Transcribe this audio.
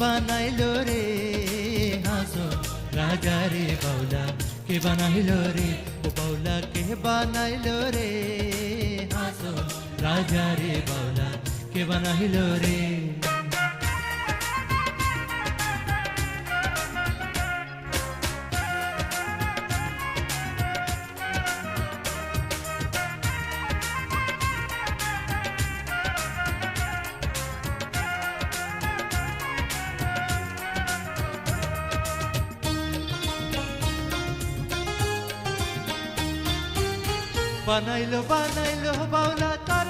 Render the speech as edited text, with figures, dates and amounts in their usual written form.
বানাইলো রে হাসন রাজা রে বাউলা কে বানাইলো রে ও বাউলা কে বানাইলো রে হাসন রাজা রে বাউলা কে বানাইলো রে বানাইলো বানাইলো বাউলা তার